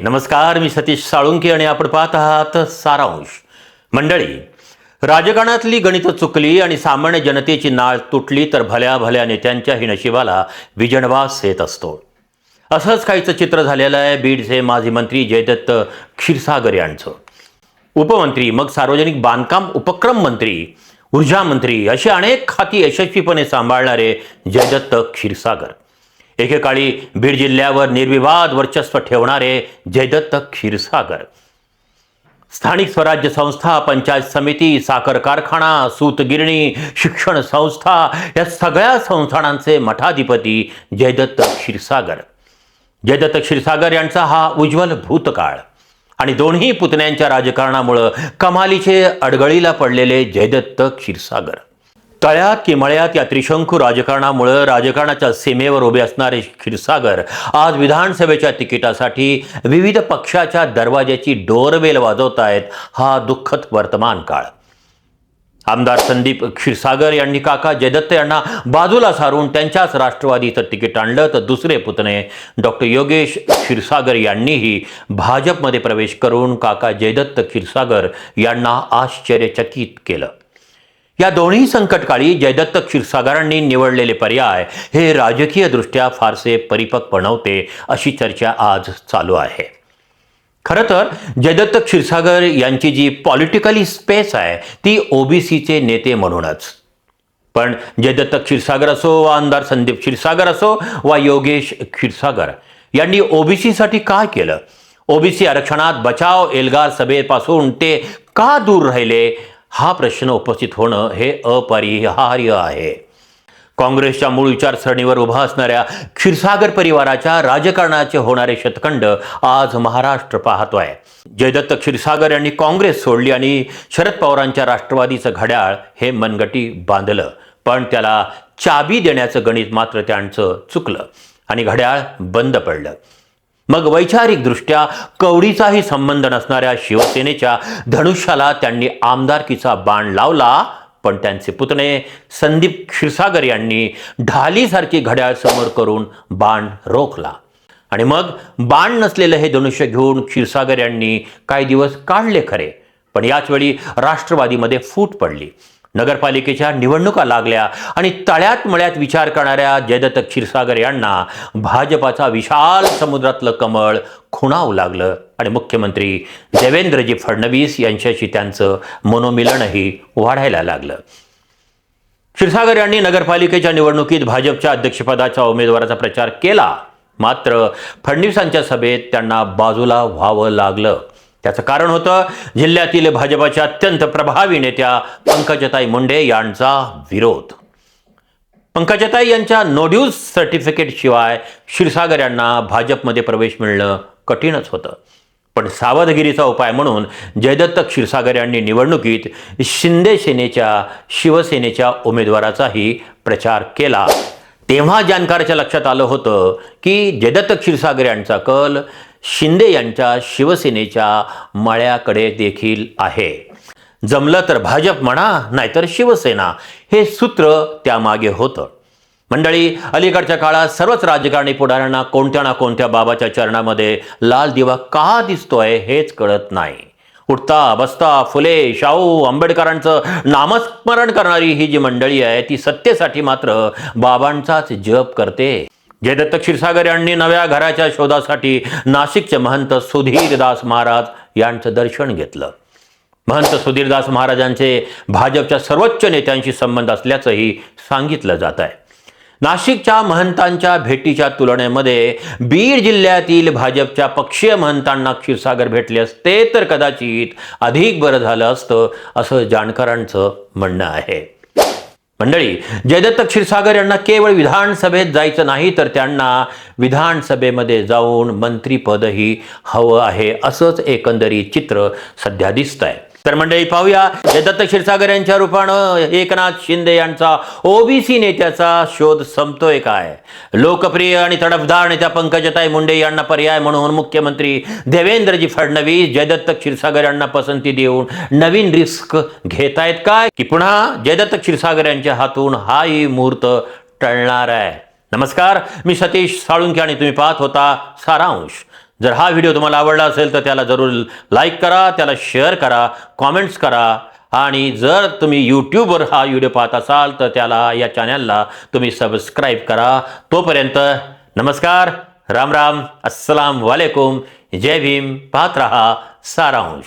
नमस्कार, मी सतीश साळुंके आणि आपण पाहत आहात सारांश. मंडळी, राजकारणातली गणितं चुकली आणि सामान्य जनतेची नाळ तुटली तर भल्या भल्या नेत्यांच्याही नशिबाला विजनवास येत असतो. असंच काहीचं चित्र झालेलं आहे बीडचे माजी मंत्री जयदत्त क्षीरसागर यांचं. उपमंत्री, मग सार्वजनिक बांधकाम उपक्रम मंत्री, ऊर्जा मंत्री अशी अनेक खाती यशस्वीपणे सांभाळणारे जयदत्त क्षीरसागर. एकेकाळी बीड जिल्ह्यावर निर्विवाद वर्चस्व ठेवणारे जयदत्त क्षीरसागर स्थानिक स्वराज्य संस्था, पंचायत समिती, साखर कारखाना, सूतगिरणी, शिक्षण संस्था या सगळ्या संस्थानांचे मठाधिपती जयदत्त क्षीरसागर. जयदत्त क्षीरसागर यांचा हा उज्ज्वल भूतकाळ आणि दोन्ही पुतण्यांच्या राजकारणामुळे कमालीचे अडगळीला पडलेले जयदत्त क्षीरसागर. तळ्यात की मळ्यात या त्रिशंकू राजकारणामुळे राजकारणाच्या सीमेवर उभे असणारे क्षीरसागर आज विधानसभेच्या तिकिटासाठी विविध पक्षाच्या दरवाज्याची डोरबेल वाजवत आहेत. हा दुःखद वर्तमान काळ. आमदार संदीप क्षीरसागर यांनी काका जयदत्त यांना बाजूला सारून त्यांच्याच राष्ट्रवादीचं तिकीट आणलं, तर दुसरे पुतणे डॉक्टर योगेश क्षीरसागर यांनीही भाजपमध्ये प्रवेश करून काका जयदत्त क्षीरसागर यांना आश्चर्यचकित केलं. या दोन्ही संकटकाळी जयदत्त क्षीरसागरांनी निवडलेले पर्याय हे राजकीय दृष्ट्या फारसे परिपक्व नव्हते, अशी चर्चा आज चालू आहे. खरं तर जयदत्त क्षीरसागर यांची जी पॉलिटिकली स्पेस आहे ती ओबीसीचे नेते म्हणूनच. पण जयदत्त क्षीरसागर असो वा आमदार संदीप क्षीरसागर असो वा योगेश क्षीरसागर यांनी ओबीसीसाठी काय केलं? ओबीसी आरक्षणात बचाव एल्गार सभेपासून ते का दूर राहिले? हा प्रश्न उपस्थित होणं हे अपरिहार्य आहे. काँग्रेसच्या मूळ विचारसरणीवर उभा असणाऱ्या क्षीरसागर परिवाराच्या राजकारणाचे होणारे शतखंड आज महाराष्ट्र पाहतोय. जयदत्त क्षीरसागर यांनी काँग्रेस सोडली आणि शरद पवारांच्या राष्ट्रवादीचं घड्याळ हे मनगटी बांधलं, पण त्याला चाबी देण्याचं गणित मात्र त्यांचं चुकलं आणि घड्याळ बंद पडलं. मग वैचारिकदृष्ट्या कवडीचाही संबंध नसणाऱ्या शिवसेनेच्या धनुष्याला त्यांनी आमदारकीचा बाण लावला, पण त्यांचे पुतणे संदीप क्षीरसागर यांनी ढालीसारखी घड्याळ समोर करून बाण रोखला. आणि मग बाण नसलेलं हे धनुष्य घेऊन क्षीरसागर यांनी काही दिवस काढले खरे, पण याच वेळी राष्ट्रवादीमध्ये फूट पडली. नगरपालिकेच्या निवडणुका लागल्या आणि तळ्यात मळ्यात विचार करणाऱ्या जयदत्त क्षीरसागर यांना भाजपाचा विशाल समुद्रातलं कमळ खुणावू लागलं आणि मुख्यमंत्री देवेंद्रजी फडणवीस यांच्याशी त्यांचं मनोमिलनही वाढायला लागलं. क्षीरसागर यांनी नगरपालिकेच्या निवडणुकीत भाजपच्या अध्यक्षपदाच्या उमेदवाराचा प्रचार केला, मात्र फडणवीसांच्या सभेत त्यांना बाजूला व्हावं लागलं. त्याचं कारण होतं जिल्ह्यातील भाजपाच्या अत्यंत प्रभावी नेत्या पंकजताई मुंडे यांचा विरोध. पंकजताई यांच्या नो ड्यूज सर्टिफिकेट शिवाय क्षीरसागर यांना भाजपमध्ये प्रवेश मिळणं कठीणच होतं. पण सावधगिरीचा उपाय म्हणून जयदत्त क्षीरसागर यांनी निवडणुकीत शिंदे सेनेच्या शिवसेनेच्या उमेदवाराचाही प्रचार केला. तेव्हा जाणकाराच्या लक्षात आलं होतं की जयदत्त क्षीरसागर यांचा कल शिंदे यांच्या शिवसेनेच्या मळ्याकडे देखील आहे. जमलं तर भाजप म्हणा, नाहीतर शिवसेना, हे सूत्र त्यामागे होतं. मंडळी, अलीकडच्या काळात सर्वच राजकारणी पुढाऱ्यांना कोणत्या ना कोणत्या बाबाच्या चरणामध्ये लाल दिवा का दिसतोय हेच कळत नाही. उठता बसता फुले, शाहू, आंबेडकरांचं नामस्मरण करणारी ही जी मंडळी आहे ती सत्तेसाठी मात्र बाबांचाच जप करते. जयदत्त क्षीरसागर यांनी नव्या घराच्या शोधासाठी नाशिकचे महंत सुधीरदास महाराज यांचं दर्शन घेतलं. महंत सुधीरदास महाराजांचे भाजपच्या सर्वोच्च नेत्यांशी संबंध असल्याचंही सांगितलं जात आहे. नाशिकच्या महंतांच्या भेटीच्या तुलनेमध्ये बीड जिल्ह्यातील भाजपच्या पक्षीय महंतांना क्षीरसागर भेटले असते तर कदाचित अधिक बरं झालं असतं, असं जाणकारांचं म्हणणं आहे. मंडळी, जयदत्त क्षीरसागर यांना केवळ विधानसभेत जायचं नाही तर त्यांना विधानसभेमध्ये जाऊन मंत्रीपदही हवं आहे, असंच एकंदरीत चित्र सध्या दिसतंय. तर मंडळी, पाहूया जयदत्त क्षीरसागर यांच्या रूपानं एकनाथ शिंदे यांचा ओबीसी नेत्याचा शोध संपतोय काय? लोकप्रिय आणि तडफदार नेत्या पंकजताई मुंडे यांना पर्याय म्हणून मुख्यमंत्री देवेंद्रजी फडणवीस जयदत्त क्षीरसागर यांना पसंती देऊन नवीन रिस्क घेतायत काय, की पुन्हा जयदत्त क्षीरसागर यांच्या हातून हाही मुहूर्त टळणार आहे? नमस्कार, मी सतीश साळुंके आणि तुम्ही पाहत होता सारांश. जर हा व्हिडिओ तुम्हाला आवडला असेल तर त्याला जरूर लाईक करा, त्याला शेअर करा, कॉमेंट्स करा आणि जर तुम्ही यूट्यूबवर हा व्हिडिओ पाहत असाल तर त्याला या चॅनलला तुम्ही सबस्क्राईब करा. तोपर्यंत नमस्कार, राम राम, अस्सलाम वालेकुम, जय भीम. पाहत रहा सारांश.